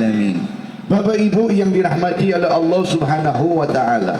alamin. Bapak Ibu yang dirahmati oleh Allah Subhanahu wa taala.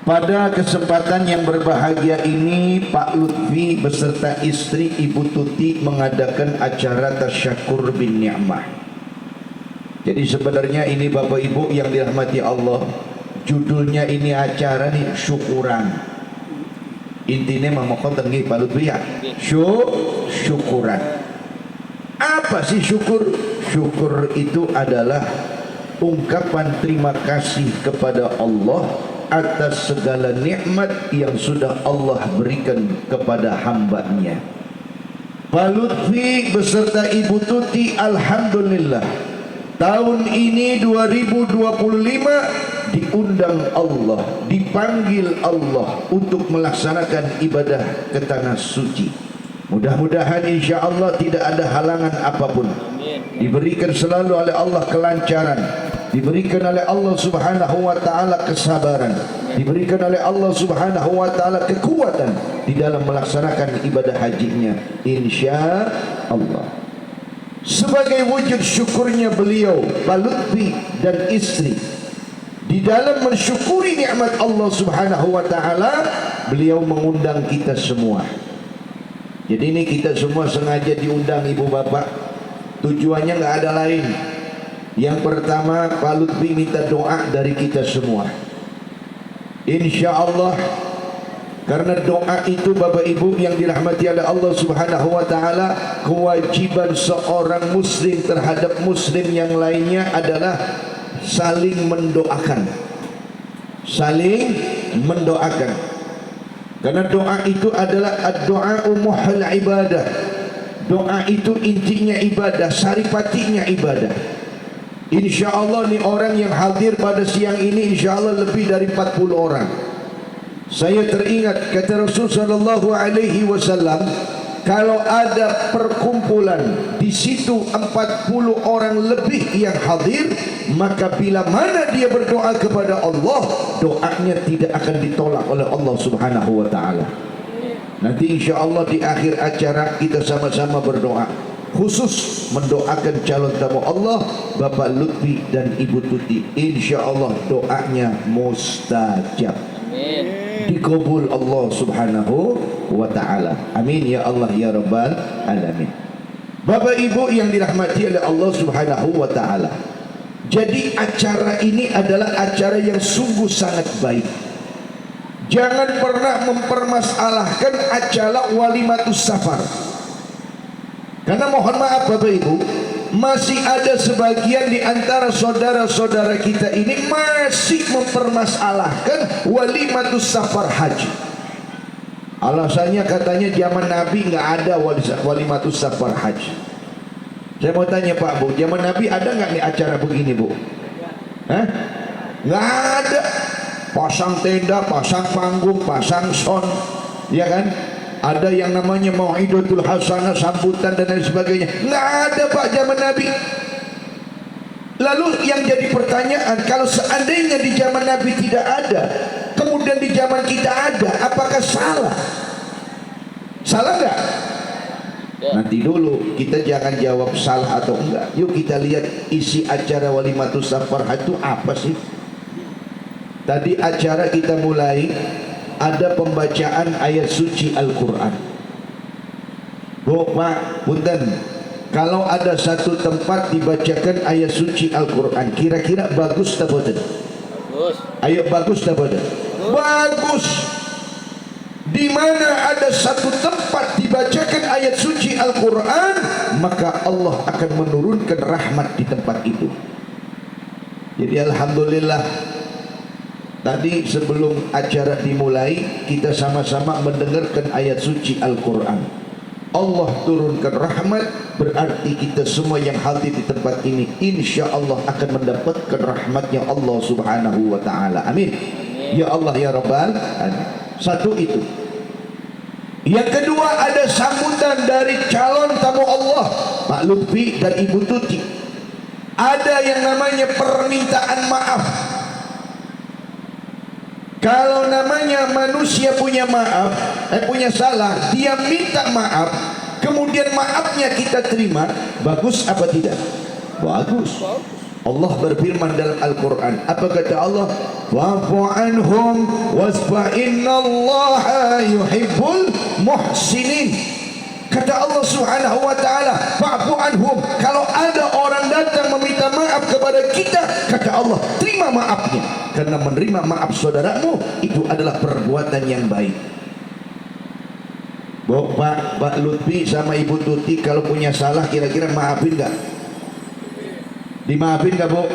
Pada kesempatan yang berbahagia ini, Pak Lutfi beserta istri Ibu Tuti mengadakan acara tasyakur bin ni'mah. Jadi sebenarnya ini Bapak Ibu yang dirahmati Allah, judulnya ini acara nih syukuran. Intinya mau tenggi Pak Lutfi ya, syukuran. Apa sih syukur? Syukur itu adalah ungkapan terima kasih kepada Allah atas segala nikmat yang sudah Allah berikan kepada hambanya. Pak Lutfi beserta Ibu Tuti alhamdulillah tahun ini 2025 diundang Allah, dipanggil Allah untuk melaksanakan ibadah ke tanah suci. Mudah-mudahan insya Allah tidak ada halangan apapun. Diberikan selalu oleh Allah kelancaran, diberikan oleh Allah Subhanahu wa taala kesabaran, diberikan oleh Allah Subhanahu wa taala kekuatan di dalam melaksanakan ibadah hajinya insya Allah. Sebagai wujud syukurnya beliau Pak Lutfi dan istri di dalam mensyukuri nikmat Allah Subhanahu wa taala, beliau mengundang kita semua. Jadi ini kita semua sengaja diundang Ibu Bapak. Tujuannya nggak ada lain. Yang pertama, Pak Lutfi minta doa dari kita semua. Insya Allah, karena doa itu Bapak Ibu yang dirahmati oleh Allah Subhanahu wa taala, kewajiban seorang muslim terhadap muslim yang lainnya adalah saling mendoakan. Saling mendoakan. Karena doa itu adalah doa umuhul ibadah. Doa itu intinya ibadah, saripatinya ibadah. Insya Allah nih orang yang hadir pada siang ini insya Allah lebih dari 40 orang. Saya teringat kata Rasul sallallahu alaihi wasallam, kalau ada perkumpulan di situ 40 orang lebih yang hadir, maka bila mana dia berdoa kepada Allah, doanya tidak akan ditolak oleh Allah Subhanahu wa taala. Nanti insya Allah di akhir acara kita sama-sama berdoa, khusus mendoakan calon tamu Allah Bapak Lutfi dan Ibu Tuti. Insya Allah doanya mustajab, dikabul Allah Subhanahu wa ta'ala. Amin ya Allah ya Rabbal alamin. Bapak Ibu yang dirahmati oleh Allah Subhanahu wa ta'ala, jadi acara ini adalah acara yang sungguh sangat baik. Jangan pernah mempermasalahkan acara walimatus safar. Karena mohon maaf Bapak Ibu, masih ada sebagian di antara saudara-saudara kita ini masih mempermasalahkan walimatus safar haji. Alasannya katanya zaman Nabi nggak ada walimatus safar haji. Saya mau tanya Pak Bu, zaman Nabi ada nggak nih acara begini Bu? Hah? Nggak ada. Pasang tenda, pasang panggung, pasang sound, ya kan? Ada yang namanya mau'idatul hasanah, sambutan dan lain sebagainya. Nggak ada Pak zaman Nabi. Lalu yang jadi pertanyaan, kalau seandainya di zaman Nabi tidak ada, kemudian di zaman kita ada, apakah salah? Salah nggak? Nanti dulu, kita jangan jawab salah atau enggak. Yuk kita lihat isi acara walimatus safar itu apa sih? Tadi acara kita mulai ada pembacaan ayat suci Al-Quran. Bu, Pak, punten, kalau ada satu tempat dibacakan ayat suci Al-Quran, kira-kira bagus tak boten? Bagus. Ayo bagus tak boten? Bagus. Di mana ada satu tempat dibacakan ayat suci Al-Quran, maka Allah akan menurunkan rahmat di tempat itu. Jadi alhamdulillah, tadi sebelum acara dimulai kita sama-sama mendengarkan ayat suci Al-Quran. Allah turunkan rahmat, berarti kita semua yang hadir di tempat ini insya Allah akan mendapatkan rahmatnya Allah Subhanahu wa ta'ala. Amin. Ya Allah ya Rabbal alamin. Satu itu. Yang kedua, ada sambutan dari calon tamu Allah Pak Lutfi dan Ibu Tuti. Ada yang namanya permintaan maaf. Kalau namanya manusia punya maaf, punya salah, dia minta maaf, kemudian maafnya kita terima, bagus apa tidak? Bagus. Allah berfirman dalam Al-Quran, apa kata Allah? Wa'fu anhum wasfa innallaha yuhibbul muhsinin. Kata Allah Subhanahu wa ta'ala, fa'fu anhum, kalau ada orang datang meminta maaf kepada kita, kata Allah, terima maafnya, karena menerima maaf saudaramu itu adalah perbuatan yang baik. Pak Lutfi sama Ibu Tuti kalau punya salah kira-kira maafin gak? Dimaafin gak, Bu?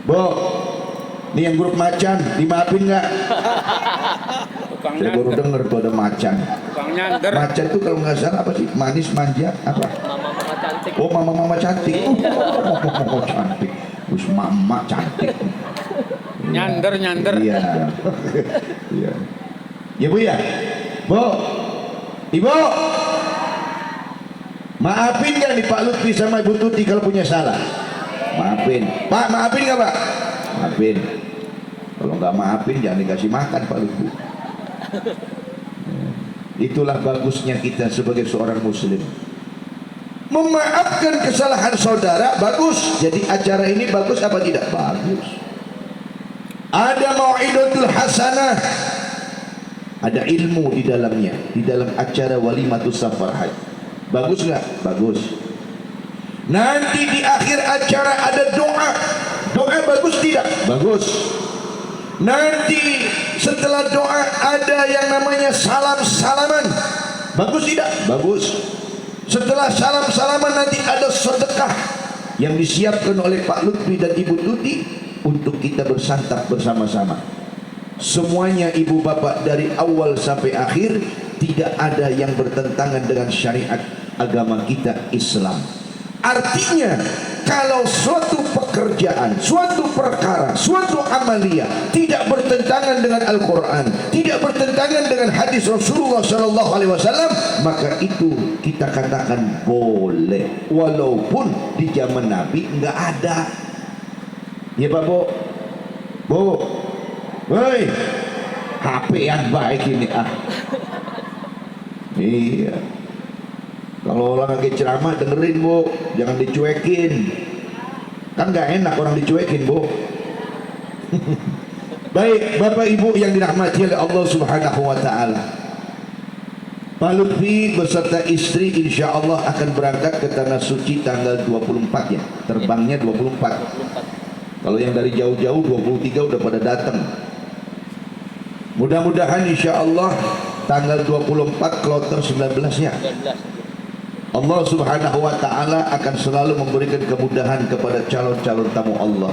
Bu, ini yang grup macan, dimaafin gak? Saya baru dengar tuh ada macan. Macan tuh kalau nggak salah apa sih? Manis, manja, apa? Mama cantik. Oh, mama cantik. Mama cantik. Terus mama cantik. Nyander. Iya. Iya. Ya Bu ya. Bu, Ibu, maafin gak nih Pak Lutfi sama Ibu Tuti kalau punya salah? Maafin. Pak, maafin gak Pak? Maafin. Kalau nggak maafin jangan dikasih makan Pak Lutfi. Itulah bagusnya kita sebagai seorang muslim, memaafkan kesalahan saudara. Bagus. Jadi acara ini bagus apa tidak? Bagus. Ada mau'idatul hasanah, ada ilmu di dalamnya, di dalam acara walimatus safar haji. Bagus nggak? Bagus. Nanti di akhir acara ada doa. Doa bagus tidak? Bagus. Nanti setelah doa ada yang namanya salam-salaman. Bagus tidak? Bagus. Setelah salam-salaman nanti ada sedekah yang disiapkan oleh Pak Lutfi dan Ibu Tuti untuk kita bersantap bersama-sama. Semuanya ibu bapak dari awal sampai akhir tidak ada yang bertentangan dengan syariat agama kita Islam. Artinya kalau suatu pekerjaan, suatu perkara, suatu amalia tidak bertentangan dengan Al-Quran, tidak bertentangan dengan hadis Rasulullah SAW, maka itu kita katakan boleh, walaupun di zaman Nabi nggak ada. Ya Pak Bu, Bu, woi, HP yang baik ini ah. Iya. Kalau orang lagi ceramah dengerin Bu, jangan dicuekin. Kan gak enak orang dicuekin Bu. Baik Bapak Ibu yang dirahmati oleh Allah Subhanahu wa ta'ala, Pak Lutfi beserta istri insya Allah akan berangkat ke Tanah Suci tanggal 24 ya. Terbangnya 24. Kalau yang dari jauh-jauh 23 udah pada datang. Mudah-mudahan insya Allah tanggal 24 kloter 19 ya. Allah Subhanahu wa ta'ala akan selalu memberikan kemudahan kepada calon-calon tamu Allah,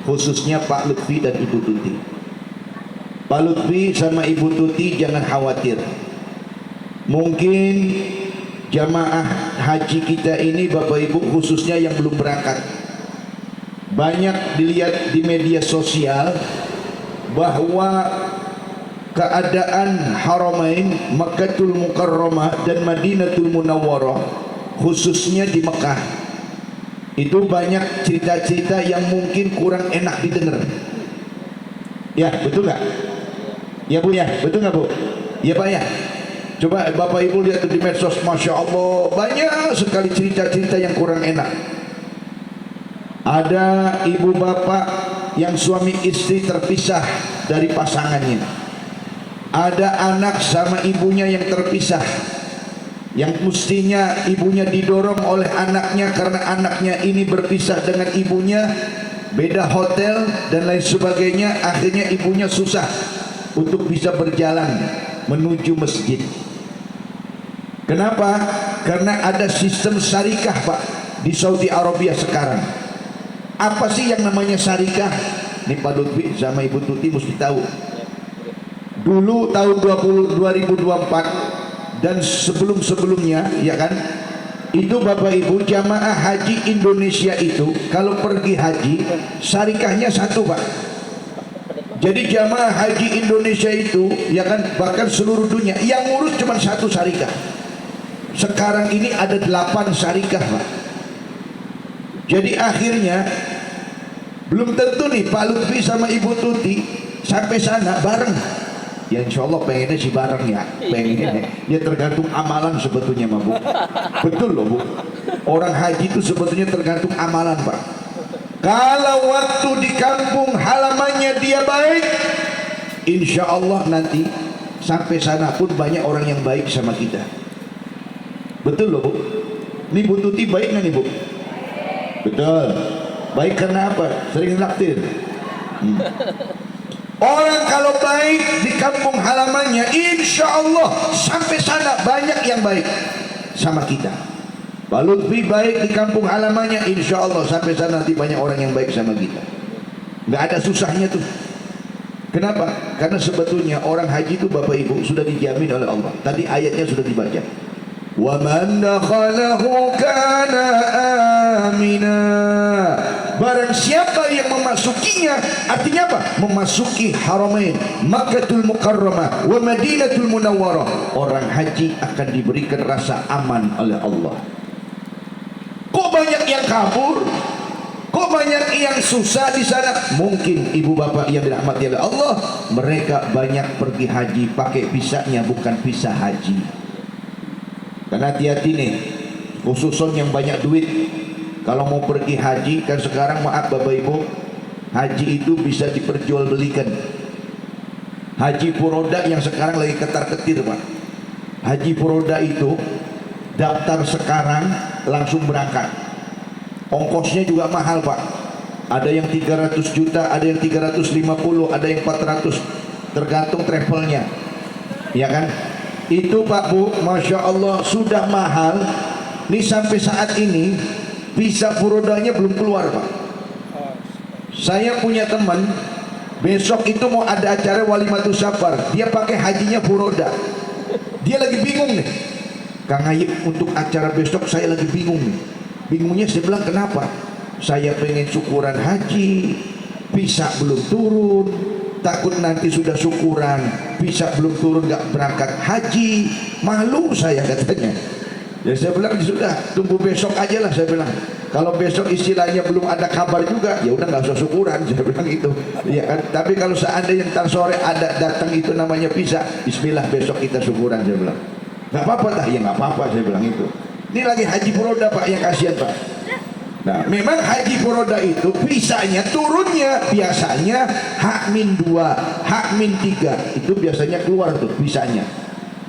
khususnya Pak Lutfi dan Ibu Tuti. Pak Lutfi sama Ibu Tuti jangan khawatir. Mungkin jamaah haji kita ini Bapak Ibu khususnya yang belum berangkat, banyak dilihat di media sosial bahwa keadaan Haramain Makkatul Mukarramah dan Madinatul Munawwarah, khususnya di Mekah, itu banyak cerita-cerita yang mungkin kurang enak didengar. Ya betul nggak? Ya Bu ya, betul nggak Bu? Ya Pak ya. Coba Bapak Ibu lihat di medsos, Masya Allah banyak sekali cerita-cerita yang kurang enak. Ada ibu bapak yang suami istri terpisah dari pasangannya. Ada anak sama ibunya yang terpisah, yang mestinya ibunya didorong oleh anaknya karena anaknya ini berpisah dengan ibunya, beda hotel dan lain sebagainya. Akhirnya ibunya susah untuk bisa berjalan menuju masjid. Kenapa? Karena ada sistem syarikah Pak di Saudi Arabia sekarang. Apa sih yang namanya syarikah? Nih Pak Lutfi sama Ibu Tuti mesti tahu. Dulu tahun 2024 dan sebelum-sebelumnya ya kan, itu Bapak Ibu jamaah haji Indonesia itu kalau pergi haji syarikahnya satu Pak. Jadi jamaah haji Indonesia itu ya kan, bahkan seluruh dunia yang ngurus cuma satu syarikah. Sekarang ini ada 8 syarikah Pak. Jadi akhirnya belum tentu nih Pak Lutfi sama Ibu Tuti sampai sana bareng. Ya insya Allah pengennya sih bareng ya, pengennya. Ya tergantung amalan sebetulnya Bu. Betul loh Bu. Orang haji itu sebetulnya tergantung amalan, Pak. Kalau waktu di kampung halamannya dia baik, insya Allah nanti sampai sana pun banyak orang yang baik sama kita. Betul loh, Bu? Ini Bu Tuti baik nggak nih, Bu? Betul. Baik karena apa? Sering naktir. Orang kalau baik di kampung halamannya, insya Allah sampai sana banyak yang baik sama kita. Pak Lutfi baik di kampung halamannya, insya Allah sampai sana nanti banyak orang yang baik sama kita. Nggak ada susahnya tuh. Kenapa? Karena sebetulnya orang haji itu Bapak Ibu sudah dijamin oleh Allah. Tadi ayatnya sudah dibaca. Wa man dakhalahu kana amina. Barang siapa yang memasukinya, artinya apa? Memasuki Haramain, Makkatul Mukarramah wa Madinatul Munawwarah, orang haji akan diberikan rasa aman oleh Allah. Kok banyak yang kabur? Kok banyak yang susah di sana? Mungkin ibu bapak yang dirahmati oleh Allah, mereka banyak pergi haji pakai visanya bukan visa haji. Karena hati-hati nih, khususnya yang banyak duit, kalau mau pergi haji, kan sekarang maaf Bapak Ibu, haji itu bisa diperjualbelikan. Haji Furoda yang sekarang lagi ketar-ketir, Pak. Haji Furoda itu daftar sekarang langsung berangkat. Ongkosnya juga mahal, Pak. Ada yang 300 juta, ada yang 350, ada yang 400, tergantung travelnya. Ya kan? Itu Pak Bu, Masya Allah sudah mahal. Ini sampai saat ini visa Furodanya belum keluar, Pak. Saya punya teman, besok itu mau ada acara Walimatus Safar, dia pakai hajinya Furoda. Dia lagi bingung nih, Kang Ayib, untuk acara besok saya lagi bingung nih. Bingungnya saya bilang kenapa? Saya pengen syukuran haji, visa belum turun, takut nanti sudah syukuran, visa belum turun gak berangkat haji, malu saya katanya. Ya saya bilang sudah, tunggu besok aja lah saya bilang. Kalau besok istilahnya belum ada kabar juga, ya udah nggak usah syukuran, saya bilang itu. Ya kan? Tapi kalau seandainya ntar sore ada datang itu namanya visa, Bismillah besok kita syukuran, saya bilang. Nggak apa-apa dah, ya nggak apa-apa saya bilang itu. Ini lagi haji Furoda Pak, yang kasihan Pak. Nah memang haji Furoda itu visanya turunnya biasanya H-2, H-3 itu biasanya keluar tuh visanya.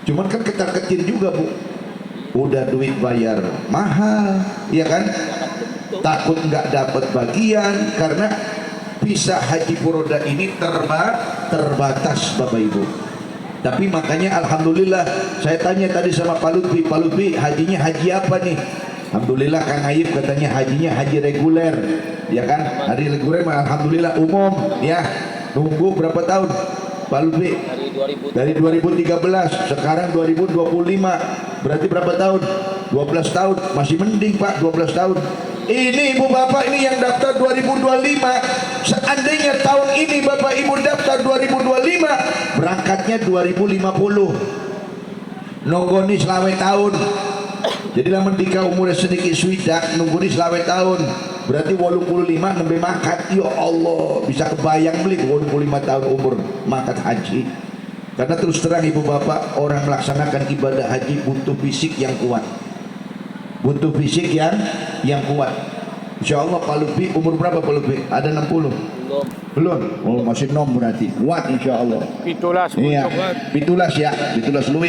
Cuman kan ketar-ketir juga Bu. Udah duit bayar mahal, ya kan? Takut nggak dapat bagian karena visa haji Furoda ini terbatas Bapak Ibu. Tapi makanya alhamdulillah saya tanya tadi sama Pak Lutfi, hajinya haji apa nih? Alhamdulillah Kang Ayib katanya hajinya haji reguler, ya kan? Hari reguler alhamdulillah umum, ya. Nunggu berapa tahun? Pak Lutfi? Dari 2013, sekarang 2025. Berarti berapa tahun? 12 tahun. Masih mending Pak, 12 tahun. Ini ibu bapak ini yang daftar 2025. Seandainya tahun ini bapak ibu daftar 2025, berangkatnya 2050. Nunggoni selawe tahun. Jadi lamun dika umurnya sedikit swidak, nunggoni selawe tahun. Berarti 85 nembe makat. Ya Allah, bisa kebayang beli 85 tahun umur makat haji. Karena terus terang ibu bapak, orang melaksanakan ibadah haji butuh fisik yang kuat. Butuh fisik yang kuat. Insya Allah Pak Lutfi umur berapa Pak Lutfi? Ada 60? Belum. Oh masih 6 berarti. Kuat insya Allah. Pitulas. Iya. Pitulas ya. Pitulas luwi.